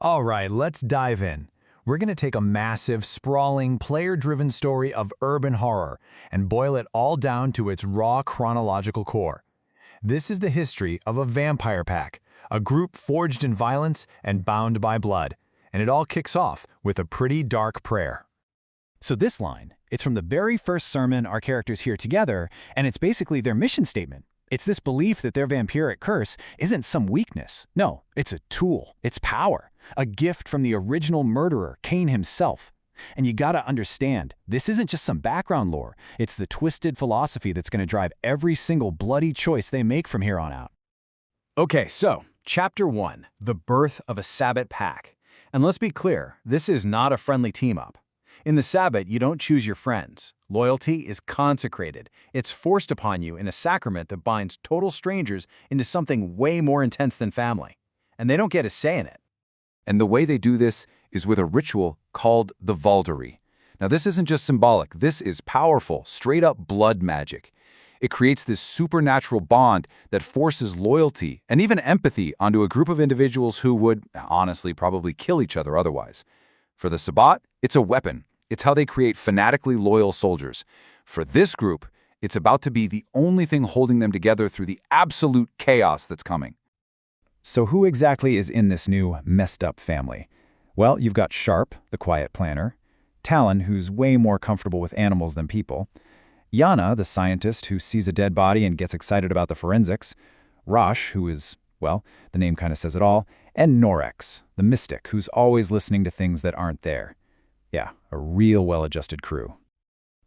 All right, let's dive in. We're going to take a massive, sprawling, player-driven story of urban horror and boil it all down to its raw chronological core. This is the history of a vampire pack, a group forged in violence and bound by blood, and it all kicks off with a pretty dark prayer. So this line, it's from the very first sermon our characters hear together, and it's basically their mission statement. It's this belief that their vampiric curse isn't some weakness. No, it's a tool. It's power. A gift from the original murderer, Cain himself. And you gotta understand, this isn't just some background lore. It's the twisted philosophy that's gonna drive every single bloody choice they make from here on out. Okay, so, Chapter 1, The Birth of a Sabbat Pack. And let's be clear, this is not a friendly team-up. In the Sabbat, you don't choose your friends. Loyalty is consecrated. It's forced upon you in a sacrament that binds total strangers into something way more intense than family. And they don't get a say in it. And the way they do this is with a ritual called the Valdery. Now, this isn't just symbolic. This is powerful, straight-up blood magic. It creates this supernatural bond that forces loyalty and even empathy onto a group of individuals who would, honestly, probably kill each other otherwise. For the Sabbat, it's a weapon. It's how they create fanatically loyal soldiers. For this group, it's about to be the only thing holding them together through the absolute chaos that's coming. So who exactly is in this new, messed-up family? Well, you've got Sharp, the quiet planner, Talon, who's way more comfortable with animals than people, Yana, the scientist who sees a dead body and gets excited about the forensics, Rosh, who is, well, the name kind of says it all, and Norex, the mystic who's always listening to things that aren't there. Yeah, a real well-adjusted crew.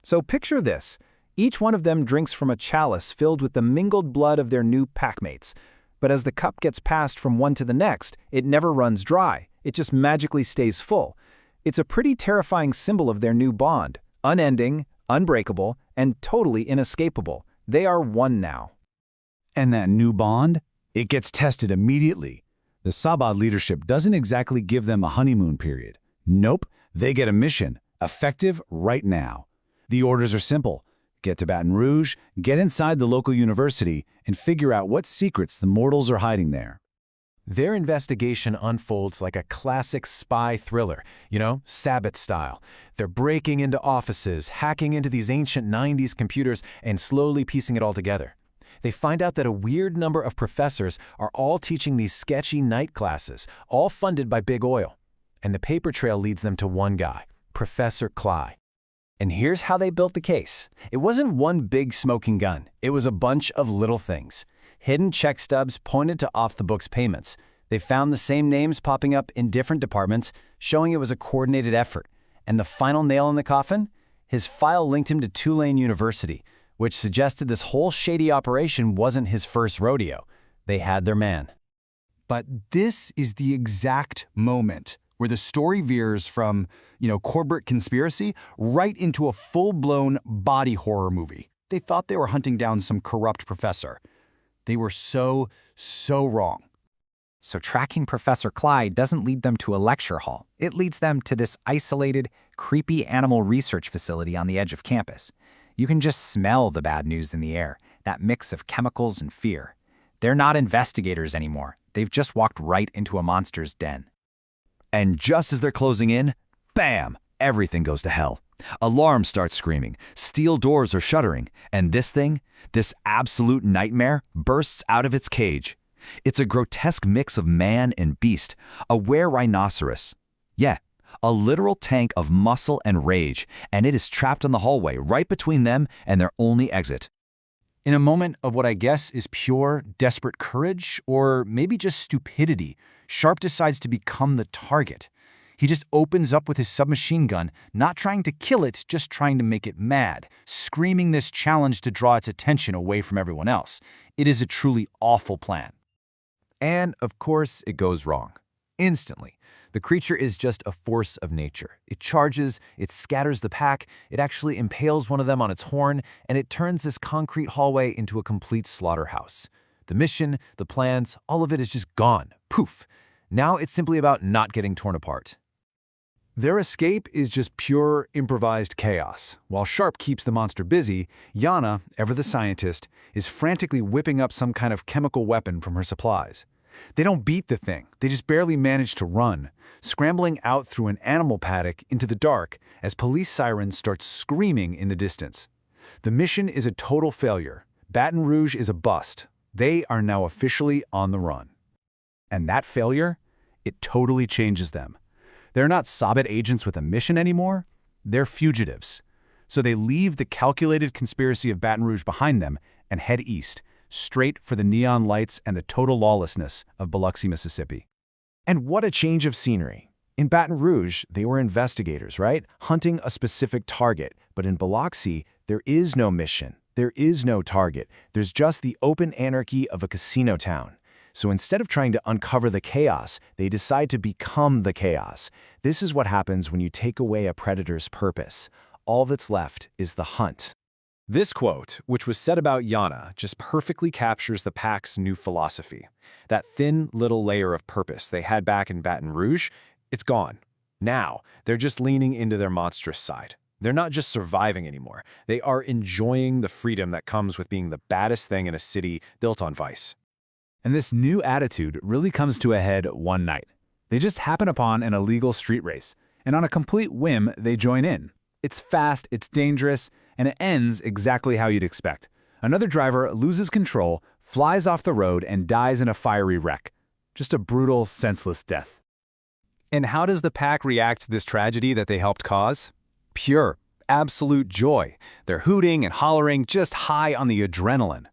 So picture this. Each one of them drinks from a chalice filled with the mingled blood of their new packmates. But as the cup gets passed from one to the next, it never runs dry. It just magically stays full. It's a pretty terrifying symbol of their new bond. Unending, unbreakable, and totally inescapable. They are one now. And that new bond? It gets tested immediately. The Sabbat leadership doesn't exactly give them a honeymoon period. Nope, they get a mission, effective right now. The orders are simple. Get to Baton Rouge, get inside the local university, and figure out what secrets the mortals are hiding there. Their investigation unfolds like a classic spy thriller, Sabbat style. They're breaking into offices, hacking into these ancient 90s computers, and slowly piecing it all together. They find out that a weird number of professors are all teaching these sketchy night classes, all funded by Big Oil. And the paper trail leads them to one guy, Professor Cly. And here's how they built the case. It wasn't one big smoking gun. It was a bunch of little things. Hidden check stubs pointed to off-the-books payments. They found the same names popping up in different departments, showing it was a coordinated effort. And the final nail in the coffin? His file linked him to Tulane University, which suggested this whole shady operation wasn't his first rodeo. They had their man. But this is the exact moment where the story veers from, corporate conspiracy right into a full-blown body horror movie. They thought they were hunting down some corrupt professor. They were so wrong. So tracking Professor Clyde doesn't lead them to a lecture hall. It leads them to this isolated, creepy animal research facility on the edge of campus. You can just smell the bad news in the air, that mix of chemicals and fear. They're not investigators anymore. They've just walked right into a monster's den. And just as they're closing in, bam! Everything goes to hell. Alarms start screaming, steel doors are shuddering, and this absolute nightmare, bursts out of its cage. It's a grotesque mix of man and beast, a were-rhinoceros. Yeah, a literal tank of muscle and rage, and it is trapped in the hallway right between them and their only exit. In a moment of what I guess is pure, desperate courage, or maybe just stupidity, Sharp decides to become the target. He just opens up with his submachine gun, not trying to kill it, just trying to make it mad, screaming this challenge to draw its attention away from everyone else. It is a truly awful plan. And, of course, it goes wrong. Instantly. The creature is just a force of nature. It charges, it scatters the pack, it actually impales one of them on its horn, and it turns this concrete hallway into a complete slaughterhouse. The mission, the plans, all of it is just gone. Poof! Now it's simply about not getting torn apart. Their escape is just pure, improvised chaos. While Sharp keeps the monster busy, Yana, ever the scientist, is frantically whipping up some kind of chemical weapon from her supplies. They don't beat the thing, they just barely manage to run, scrambling out through an animal paddock into the dark as police sirens start screaming in the distance. The mission is a total failure. Baton Rouge is a bust. They are now officially on the run. And that failure? It totally changes them. They're not Sabbat agents with a mission anymore. They're fugitives. So they leave the calculated conspiracy of Baton Rouge behind them and head east, straight for the neon lights and the total lawlessness of Biloxi, Mississippi. And what a change of scenery. In Baton Rouge, they were investigators, right? Hunting a specific target. But in Biloxi, there is no mission. There is no target. There's just the open anarchy of a casino town. So instead of trying to uncover the chaos, they decide to become the chaos. This is what happens when you take away a predator's purpose. All that's left is the hunt. This quote, which was said about Yana, just perfectly captures the pack's new philosophy. That thin little layer of purpose they had back in Baton Rouge, it's gone. Now, they're just leaning into their monstrous side. They're not just surviving anymore. They are enjoying the freedom that comes with being the baddest thing in a city built on vice. And this new attitude really comes to a head one night. They just happen upon an illegal street race, and on a complete whim, they join in. It's fast, it's dangerous, and it ends exactly how you'd expect. Another driver loses control, flies off the road, and dies in a fiery wreck. Just a brutal, senseless death. And how does the pack react to this tragedy that they helped cause? Pure, absolute joy. They're hooting and hollering, just high on the adrenaline.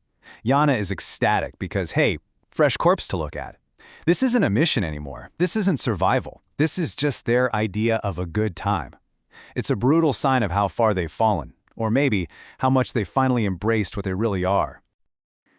Yana is ecstatic because, hey, fresh corpse to look at. This isn't a mission anymore. This isn't survival. This is just their idea of a good time. It's a brutal sign of how far they've fallen, or maybe how much they finally embraced what they really are.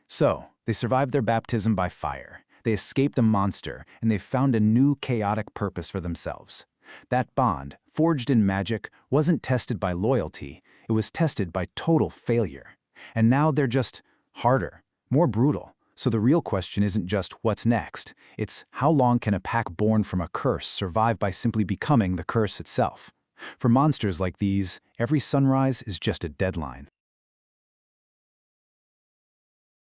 So, they survived their baptism by fire. They escaped a monster, and they found a new chaotic purpose for themselves. That bond, forged in magic, wasn't tested by loyalty. It was tested by total failure. And now they're just harder, more brutal. So the real question isn't just what's next. It's how long can a pack born from a curse survive by simply becoming the curse itself? For monsters like these, every sunrise is just a deadline.